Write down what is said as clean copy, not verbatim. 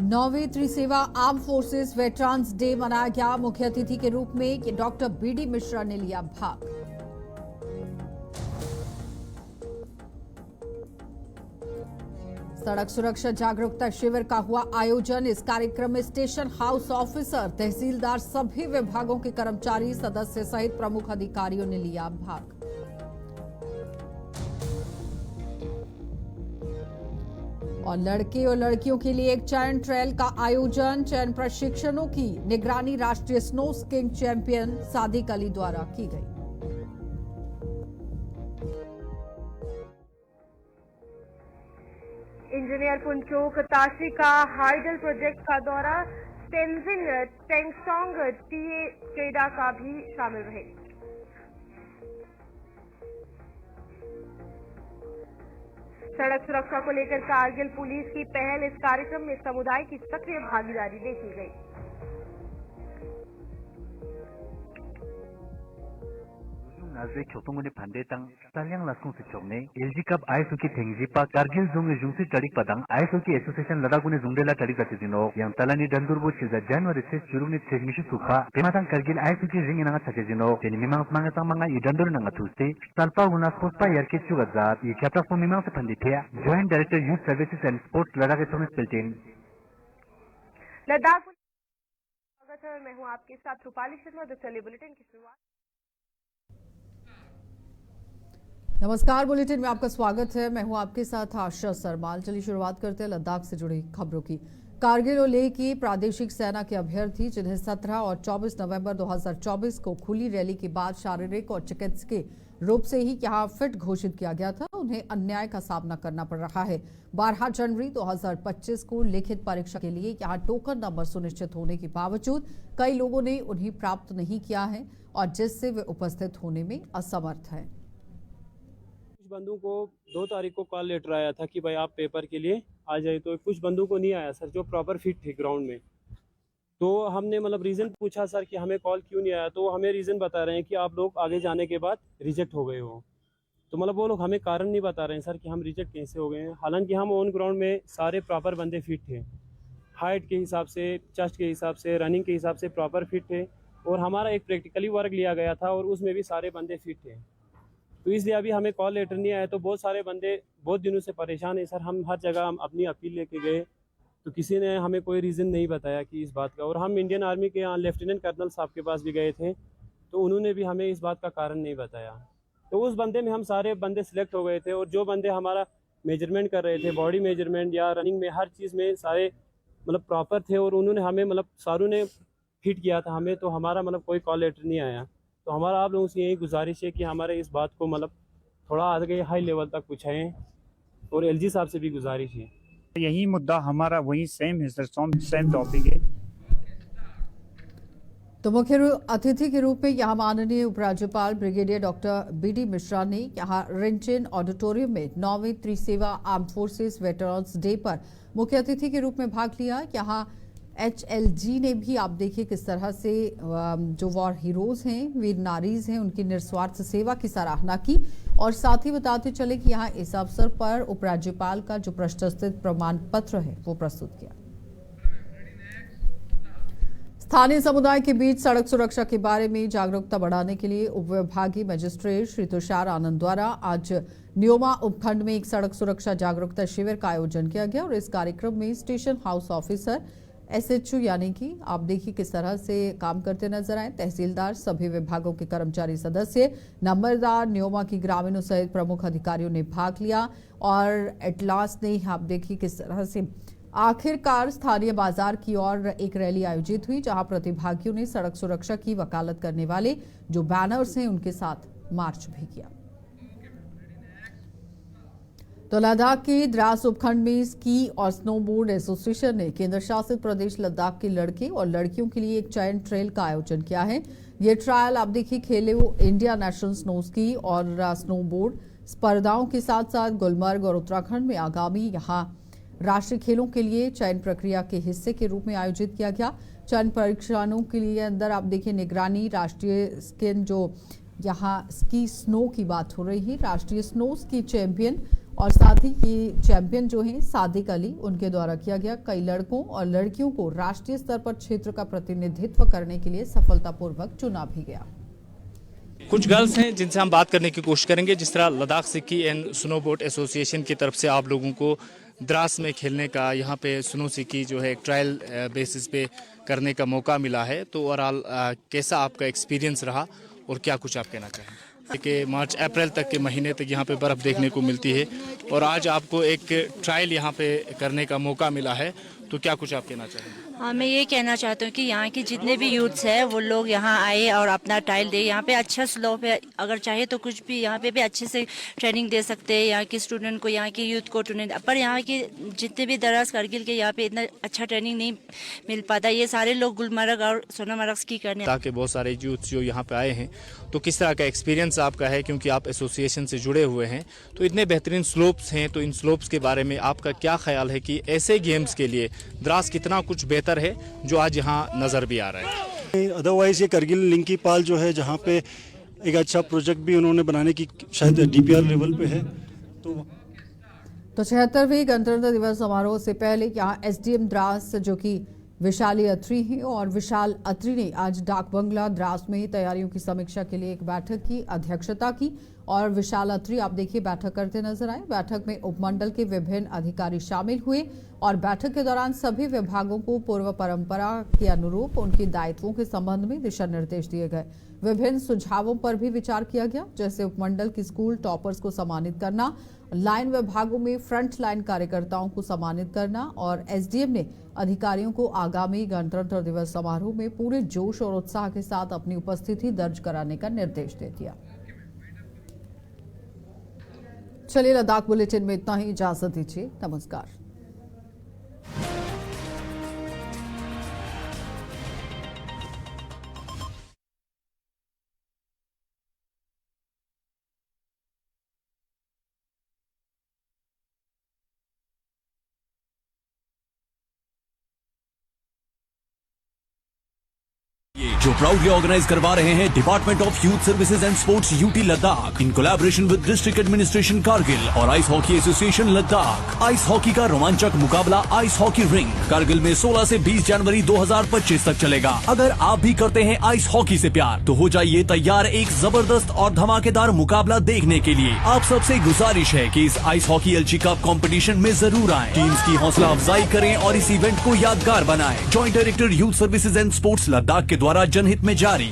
9वें त्रिसेवा arm forces veterans day मनाया गया। मुख्य अतिथि के रूप में डॉक्टर बीडी मिश्रा ने लिया भाग। सड़क सुरक्षा जागरूकता शिविर का हुआ आयोजन। इस कार्यक्रम में स्टेशन हाउस ऑफिसर, तहसीलदार, सभी विभागों के कर्मचारी, सदस्य सहित प्रमुख अधिकारियों ने लिया भाग। और लड़के और लड़कियों के लिए एक चयन ट्रायल का आयोजन। चयन प्रशिक्षणों की निगरानी राष्ट्रीय snow skiing champion Sadiq Ali द्वारा की गई। इंजीनियर पुंचोक ताशी का हाइडल प्रोजेक्ट का दौरा। तेंजिंग टेंगसोंग टीए केडा का भी शामिल रहे। सड़क सुरक्षा को लेकर कारगिल पुलिस की पहल। इस कार्यक्रम में समुदाय की सक्रिय भागीदारी देखी गई। नाजे 교통문의 반대 땅 스탈량 라스콘스 쪽내 LG컵 아이스호키 댕지파 कारगिल जोंग जुंगसी टड़िक पदंग आइसहोकी एसोसिएशन लड़ाकुने जुंगडेला टड़िक गतिजिनो yang talani dandurbo chilza January 6 jurungni chegmishi supa pematang Kargil ice hockey ring नंगा चकेजिनो तेनि मिमांग मंगा मंगा इडंदुर नंगा तुस्ते salpa उना स्पोर्ट्स पा यारके चुगजा ये चैप्टर फॉर मिमांग से Pandit joint director youth services and sports लड़ाके सोमिस बिल्टिन लद्दाख। स्वागत है, मैं हूं आपके साथ रूपाली शर्मा। तो चलिए बुलेटिन की शुरुआत। नमस्कार, बुलेटिन में आपका स्वागत है। मैं हूं आपके साथ आशा सरमाल। चलिए शुरुआत करते हैं लद्दाख से जुड़ी खबरों की। कारगिल और लेह की प्रादेशिक सेना के अभ्यर्थी जिन्हें 17 और 24 नवंबर 2024 को खुली रैली के बाद शारीरिक और चिकित्सकीय रूप से ही यहां फिट घोषित किया गया था, उन्हें अन्याय का सामना करना पड़ रहा है। 12 जनवरी 2025 को लिखित परीक्षा के लिए यहां टोकन नंबर सुनिश्चित होने के बावजूद कई लोगों ने उन्हें प्राप्त नहीं किया है और जिससे वे उपस्थित होने में असमर्थ हैं। बंधु को 2 तारीख को कॉल लेटर आया था कि भाई आप पेपर के लिए आ जाए, तो कुछ बंधु को नहीं आया सर, जो प्रॉपर फिट थे ग्राउंड में। तो हमने रीज़न पूछा सर कि हमें कॉल क्यों नहीं आया, तो हमें रीज़न बता रहे हैं कि आप लोग आगे जाने के बाद रिजेक्ट हो गए हो। तो वो लोग हमें कारण नहीं बता रहे हैं सर कि हम रिजेक्ट कैसे हो गए हैं। हालांकि हम ऑन ग्राउंड में सारे प्रॉपर बंदे फिट थे, हाइट के हिसाब से, चेस्ट के हिसाब से, रनिंग के हिसाब से प्रॉपर फिट थे। और हमारा एक प्रैक्टिकली वर्क लिया गया था और उसमें भी सारे बंदे फिट थे। तो इसलिए अभी हमें कॉल लेटर नहीं आया। तो बहुत सारे बंदे बहुत दिनों से परेशान हैं सर। हम हर जगह हम अपनी अपील लेके गए, तो किसी ने हमें कोई रीज़न नहीं बताया कि इस बात का। और हम इंडियन आर्मी के यहाँ लेफ्टिनेंट कर्नल साहब के पास भी गए थे, तो उन्होंने भी हमें इस बात का कारण नहीं बताया। तो उस बंदे में हम सारे बंदे सिलेक्ट हो गए थे। और जो बंदे हमारा मेजरमेंट कर रहे थे, बॉडी मेजरमेंट या रनिंग में, हर चीज़ में सारे प्रॉपर थे। और उन्होंने हमें सारों ने फिट किया था हमें। तो हमारा कोई कॉल लेटर नहीं आया। तो हमारा आप लोगों से यही गुजारिश है कि हमारे इस बात को थोड़ा आगे हाई लेवल तक पहुँचाएँ। और एलजी साहब से भी गुजारिश है। यही मुद्दा हमारा वही सेम है सर, सेम टॉपिक है। तो मुख्य अतिथि के रूप में यहाँ माननीय उपराज्यपाल ब्रिगेडियर डॉक्टर बीडी मिश्रा ने यहाँ रिंचन ऑडिटोरियम में 9वें त्रिसेवा आर्म फोर्सेस वेटरन्स डे पर मुख्य अतिथि के रूप में भाग लिया। यहाँ HLG ने भी आप देखिए किस तरह से जो वॉर हीरोज हैं, वीर नारीज हैं, उनकी निस्वार्थ सेवा की सराहना की। और साथ ही बताते चले कि यहाँ इस अवसर पर उपराज्यपाल का जो प्रशस्तित प्रमाण पत्र है वो प्रस्तुत किया। स्थानीय समुदाय के बीच सड़क सुरक्षा के बारे में जागरूकता बढ़ाने के लिए उपविभागीय मजिस्ट्रेट श्री तुषार आनंद द्वारा आज न्योमा उपखंड में एक सड़क सुरक्षा जागरूकता शिविर का आयोजन किया गया। और इस कार्यक्रम में स्टेशन हाउस ऑफिसर, SHO यानी कि आप देखिए किस तरह से काम करते नजर आए, तहसीलदार, सभी विभागों के कर्मचारी, सदस्य, नंबरदार, न्योमा की ग्रामीणों सहित प्रमुख अधिकारियों ने भाग लिया। और एट लास्ट ने आप देखिए किस तरह से आखिरकार स्थानीय बाजार की ओर एक रैली आयोजित हुई, जहां प्रतिभागियों ने सड़क सुरक्षा की वकालत करने वाले जो बैनर्स हैं उनके साथ मार्च भी किया। तो लद्दाख के द्रास उपखंड में स्की और स्नोबोर्ड एसोसिएशन ने केंद्र शासित प्रदेश लद्दाख के लड़के और लड़कियों के लिए एक चयन ट्रेल का आयोजन किया है। ये ट्रायल आप देखिए खेलो इंडिया नेशनल स्नो स्की और स्नोबोर्ड स्पर्धाओं के साथ साथ गुलमर्ग और उत्तराखंड में आगामी यहाँ राष्ट्रीय खेलों के लिए चयन प्रक्रिया के हिस्से के रूप में आयोजित किया गया। चयन परीक्षणों के लिए अंदर आप देखिए निगरानी राष्ट्रीय स्किन जो यहाँ स्की स्नो की बात हो रही है, राष्ट्रीय स्नो स्की चैंपियन और साथ ही ये चैंपियन जो हैं सादिक अली, उनके द्वारा किया गया। कई लड़कों और लड़कियों को राष्ट्रीय स्तर पर क्षेत्र का प्रतिनिधित्व करने के लिए सफलतापूर्वक चुना भी गया। कुछ गर्ल्स हैं जिनसे हम बात करने की कोशिश करेंगे। जिस तरह Ladakh ski and snowboard association की तरफ से आप लोगों को द्रास में खेलने का, यहाँ पे स्नो स्की जो है एक ट्रायल बेसिस पे करने का मौका मिला है, तो ओवरऑल कैसा आपका एक्सपीरियंस रहा और क्या कुछ आप कहना चाहेंगे? कि मार्च अप्रैल तक के महीने तक यहाँ पे बर्फ़ देखने को मिलती है और आज आपको एक ट्रायल यहाँ पे करने का मौका मिला है, तो क्या कुछ आप कहना चाहेंगे? हाँ, मैं ये कहना चाहती हूँ कि यहाँ के जितने भी यूथ्स हैं वो लोग यहाँ आए और अपना ट्रायल दे। यहाँ पे अच्छा स्लोप है, अगर चाहे तो कुछ भी यहाँ पे भी अच्छे से ट्रेनिंग दे सकते हैं यहाँ के स्टूडेंट को, यहाँ के यूथ को ट्रेनिंग। पर यहाँ के जितने भी दराज करगिल के यहाँ पे इतना अच्छा ट्रेनिंग नहीं मिल पाता। ये सारे लोग गुलमर्ग और सोनामर्ग स्की करने ताकि बहुत सारे यूथ जो यहाँ पे आए हैं, तो किस तरह का एक्सपीरियंस आपका है? क्योंकि आप एसोसिएशन से जुड़े हुए हैं, तो इतने बेहतरीन स्लोप्स हैं, तो इन स्लोप्स के बारे में आपका क्या ख्याल है कि ऐसे गेम्स के लिए द्रास कितना कुछ बेहतर है जो आज यहाँ नज़र भी आ रहा है? अदरवाइज ये करगिल लिंकी पाल जो है, जहाँ पे एक अच्छा प्रोजेक्ट भी उन्होंने बनाने की शायद डीपीआर लेवल पे है। तो 76वें गणतंत्र दिवस समारोह से पहले यहाँ एसडीएम द्रास जो कि विशाली अत्री हैं, और विशाल अत्री ने आज डाक बंगला द्रास में तैयारियों की समीक्षा के लिए एक बैठक की अध्यक्षता की। और विशाल अत्री आप देखिए बैठक करते नजर आए। बैठक में उपमंडल के विभिन्न अधिकारी शामिल हुए और बैठक के दौरान सभी विभागों को पूर्व परंपरा के अनुरूप उनके दायित्वों के संबंध में दिशा निर्देश दिए गए। विभिन्न सुझावों पर भी विचार किया गया, जैसे उपमंडल की स्कूल टॉपर्स को सम्मानित करना, लाइन विभागों में फ्रंट लाइन कार्यकर्ताओं को सम्मानित करना, और एसडीएम ने अधिकारियों को आगामी गणतंत्र दिवस समारोह में पूरे जोश और उत्साह के साथ अपनी उपस्थिति दर्ज कराने का निर्देश दे दिया। चलिए, लद्दाख बुलेटिन में इतना ही। इजाजत दीजिए, नमस्कार। जो प्राउडली ऑर्गेनाइज करवा रहे हैं department of youth services and sports UT Ladakh in collaboration with district administration Kargil और ice hockey association Ladakh. Ice hockey का रोमांचक मुकाबला आइस हॉकी रिंग कारगिल में 16 से 20 जनवरी 2025 तक चलेगा। अगर आप भी करते हैं आइस हॉकी से प्यार, तो हो जाइए तैयार एक जबरदस्त और धमाकेदार मुकाबला देखने के लिए। आप सबसे गुजारिश है कि इस ice hockey LG cup competition में जरूर आएं, टीम्स की हौसला अफजाई करें और इस इवेंट को यादगार बनाएं। Joint director youth services and sports Ladakh के द्वारा जनहित में जारी।